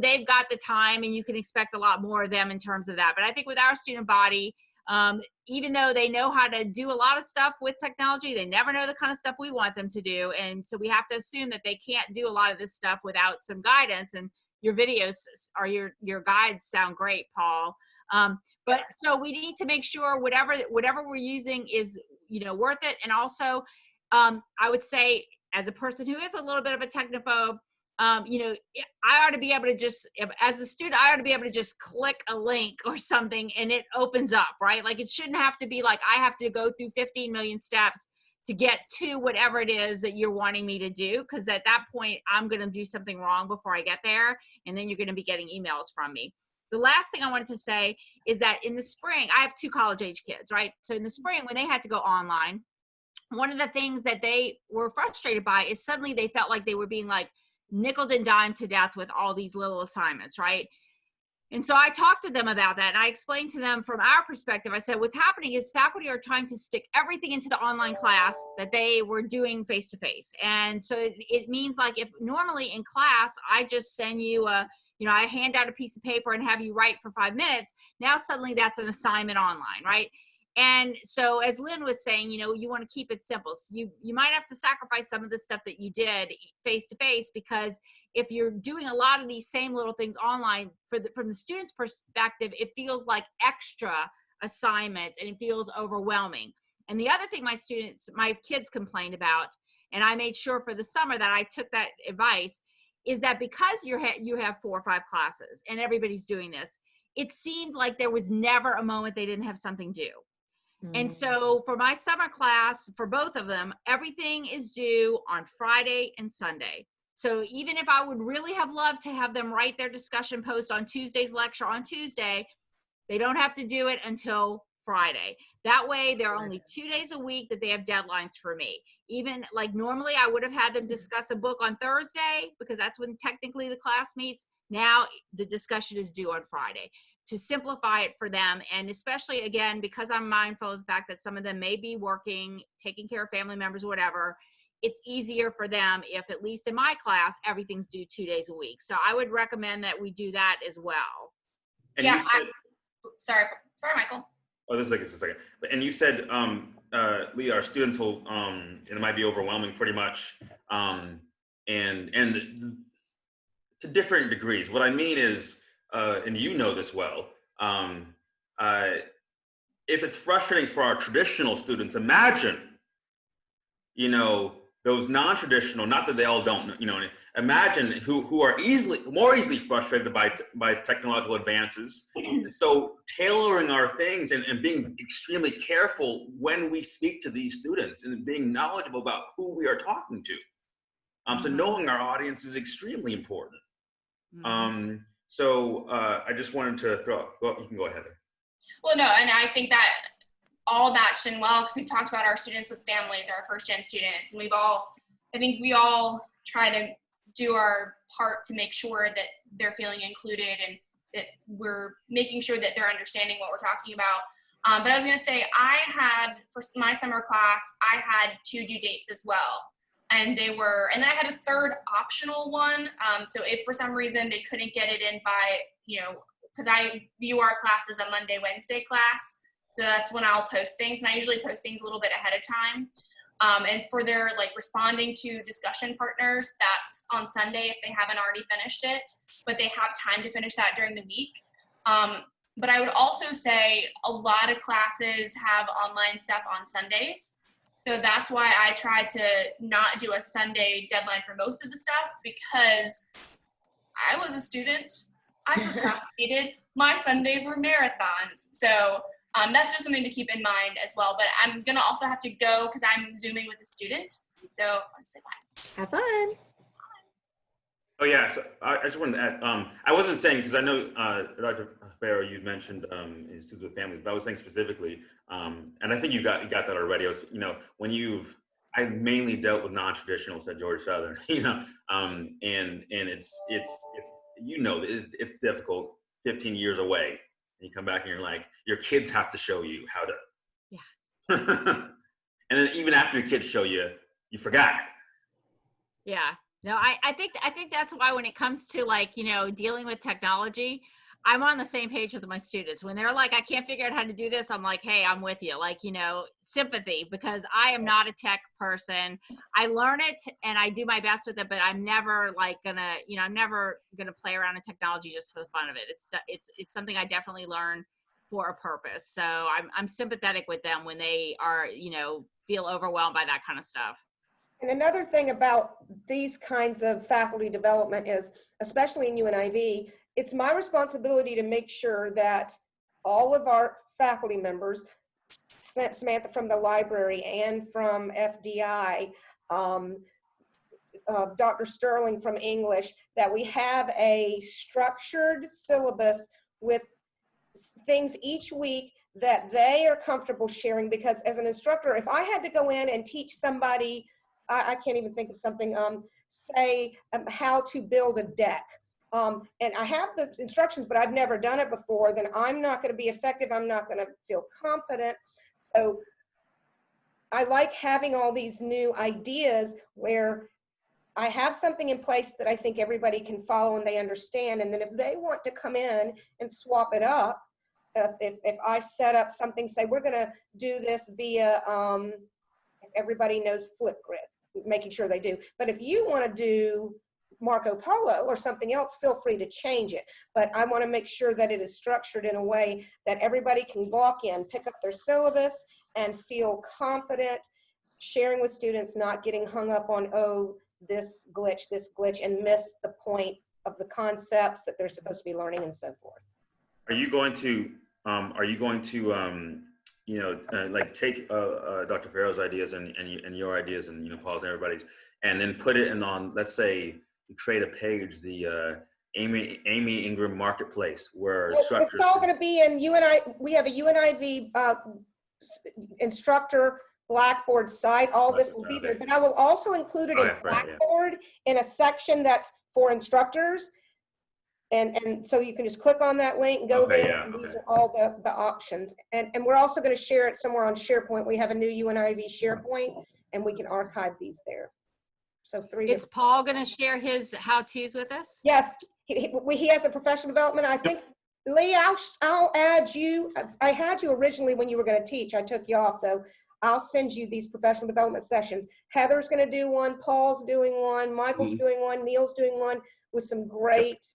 they've got the time and you can expect a lot more of them in terms of that. But I think with our student body, even though they know how to do a lot of stuff with technology, they never know the kind of stuff we want them to do. And so we have to assume that they can't do a lot of this stuff without some guidance. And your videos or your guides sound great, Paul. But so we need to make sure whatever we're using is, worth it. And also, I would say, as a person who is a little bit of a technophobe, I ought to be able to as a student, I ought to be able to just click a link or something and it opens up, right? Like it shouldn't have to be like, I have to go through 15 million steps to get to whatever it is that you're wanting me to do. Because at that point, I'm going to do something wrong before I get there. And then you're going to be getting emails from me. The last thing I wanted to say is that in the spring, I have 2 college-age kids, right? So in the spring, when they had to go online, one of the things that they were frustrated by is suddenly they felt like they were being like nickeled and dimed to death with all these little assignments, right? And so I talked to them about that, and I explained to them from our perspective, I said, what's happening is faculty are trying to stick everything into the online class that they were doing face-to-face. And so it means like if normally in class, I just send you I hand out a piece of paper and have you write for 5 minutes. Now suddenly that's an assignment online, right? And so as Lynn was saying, you want to keep it simple. So you might have to sacrifice some of the stuff that you did face-to-face, because if you're doing a lot of these same little things online, from the student's perspective, it feels like extra assignments and it feels overwhelming. And the other thing my kids complained about, and I made sure for the summer that I took that advice, is that because you have 4 or 5 classes and everybody's doing this, it seemed like there was never a moment they didn't have something due. And so for my summer class, for both of them, everything is due on Friday and Sunday. So even if I would really have loved to have them write their discussion post on Tuesday's lecture on Tuesday, they don't have to do it until Friday. That way there are only 2 days a week that they have deadlines for me. Even like normally I would have had them discuss a book on Thursday because that's when technically the class meets. Now the discussion is due on Friday to simplify it for them. And especially again, because I'm mindful of the fact that some of them may be working, taking care of family members, whatever, it's easier for them if, at least in my class, everything's due 2 days a week. So I would recommend that we do that as well. And Yeah, you said, sorry, Michael. oh, this is just a second. And you said, Lee, our students will, it might be overwhelming pretty much, and to different degrees. What I mean is, and you know this well, if it's frustrating for our traditional students, imagine, you know, those non-traditional, not that they all don't, you know, imagine who are more easily frustrated by technological advances. So tailoring our things and being extremely careful when we speak to these students and being knowledgeable about who we are talking to. So knowing our audience is extremely important. So I just wanted to throw, well, you can go ahead. Well, no, and I think that all matched in well because we talked about our students with families, our first-gen students, and I think we all try to do our part to make sure that they're feeling included and that we're making sure that they're understanding what we're talking about. But I was going to say, for my summer class, I had 2 due dates as well. And then I had a third optional one. So if for some reason they couldn't get it in by, you know, because I view our class as a Monday, Wednesday class. So that's when I'll post things. And I usually post things a little bit ahead of time. And for their like responding to discussion partners, that's on Sunday if they haven't already finished it, but they have time to finish that during the week. But I would also say a lot of classes have online stuff on Sundays. So that's why I tried to not do a Sunday deadline for most of the stuff, because I was a student. I procrastinated. My Sundays were marathons. So that's just something to keep in mind as well. But I'm going to also have to go because I'm Zooming with a student. So I'll say bye. Have fun. Oh yeah, so I just wanted to add, I wasn't saying, because I know Dr. Farrow, you mentioned students with families, but I was saying specifically, and I think you got that already. You know, I mainly dealt with non-traditionals at Georgia Southern, you know, and it's you know, it's difficult, 15 years away, and you come back and you're like, your kids have to show you how to. Yeah. And then even after your kids show you, you forgot. Yeah. No, I think that's why when it comes to like, you know, dealing with technology, I'm on the same page with my students. When they're like, I can't figure out how to do this, I'm like, hey, I'm with you. Like, you know, sympathy, because I am not a tech person. I learn it and I do my best with it, but I'm never like I'm never gonna play around in technology just for the fun of it. It's something I definitely learn for a purpose. So I'm sympathetic with them when they are, you know, feel overwhelmed by that kind of stuff. And another thing about these kinds of faculty development is, especially in UNIV, it's my responsibility to make sure that all of our faculty members, Samantha from the library and from FDI, Dr. Sterling from English, that we have a structured syllabus with things each week that they are comfortable sharing. Because as an instructor, if I had to go in and teach somebody, I can't even think of something, say how to build a deck. And I have the instructions, but I've never done it before, then I'm not going to be effective. I'm not going to feel confident. So I like having all these new ideas where I have something in place that I think everybody can follow and they understand. And then if they want to come in and swap it up, if I set up something, say we're going to do this via, everybody knows Flipgrid, making sure they do. But if you want to do Marco Polo or something else, feel free to change it. But I want to make sure that it is structured in a way that everybody can walk in, pick up their syllabus, and feel confident sharing with students, not getting hung up on, oh, this glitch, and miss the point of the concepts that they're supposed to be learning and so forth. Are you going to you know, like take Dr. Farrow's ideas and your ideas and, you know, Paul's and everybody's, and then put it in on, let's say you create a page, the Amy Ingram Marketplace, where It's instructors. all going to be in UNI. We have a UNIV instructor Blackboard site. All this will be there, but I will also include it in Blackboard in a section that's for instructors. And so you can just click on that link and go there. And these are all the options. And we're also going to share it somewhere on SharePoint. We have a new UNIV SharePoint, and we can archive these there. So Is Paul going to share his how-tos with us? Yes, he has a professional development. I think, Lee, I'll add you. I had you originally when you were going to teach. I took you off, though. I'll send you these professional development sessions. Heather's going to do one. Paul's doing one. Michael's doing one. Neil's doing one with some great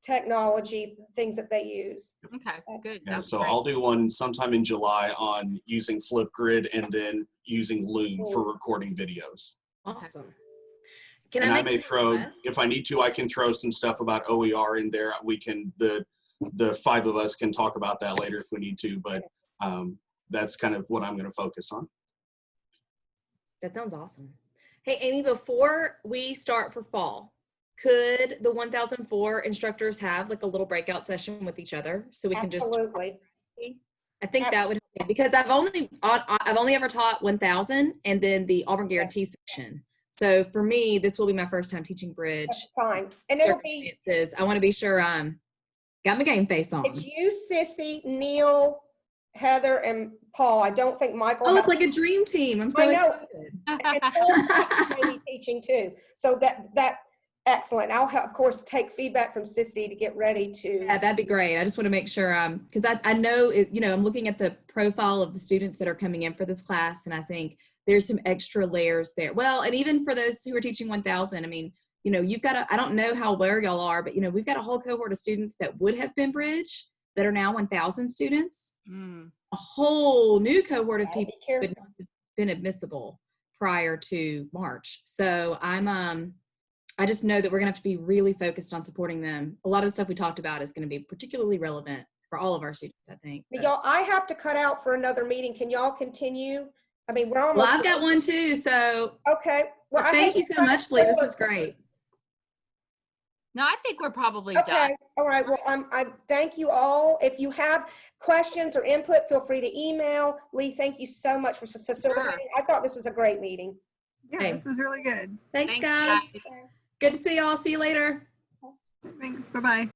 technology things that they use. Okay, good. Yeah, so I'll do one sometime in July on using Flipgrid and then using Loom for recording videos. Awesome. And I may throw, if I need to, I can throw some stuff about OER in there. We can, the 5 of us can talk about that later if we need to, but that's kind of what I'm going to focus on. That sounds awesome. Hey, Amy, before we start for fall, could the 1004 instructors have like a little breakout session with each other so we can just? Absolutely. I think that would help me because I've only ever taught 1000 and then the Auburn Guarantee section. So for me, this will be my first time teaching bridge. That's fine. And it'll be. I want to be sure got my game face on. It's you, Sissy, Neil, Heather, and Paul. I don't think Michael. Oh, it's like a dream team. I'm so excited. And Paul's maybe teaching too. So that excellent. I'll of course take feedback from Sissy to get ready to. Yeah, that'd be great. I just want to make sure because I know I'm looking at the profile of the students that are coming in for this class, and I think there's some extra layers there. Well, and even for those who are teaching 1000, I mean, you've got I don't know how aware y'all are, but we've got a whole cohort of students that would have been bridge that are now 1000 students. A whole new cohort of people who would not have been admissible prior to March. So I just know that we're gonna have to be really focused on supporting them. A lot of the stuff we talked about is gonna be particularly relevant for all of our students, I think. Y'all, I have to cut out for another meeting. Can y'all continue? I mean, we're almost. Well, I've got one too, so. Okay. Well, thank you so much, Lee. This was great. No, I think we're probably done. Okay. All right. Well, I thank you all. If you have questions or input, feel free to email. Lee, thank you so much for facilitating. Sure. I thought this was a great meeting. Yeah, this was really good. Thanks guys. Good to see y'all. See you later. Thanks. Bye-bye.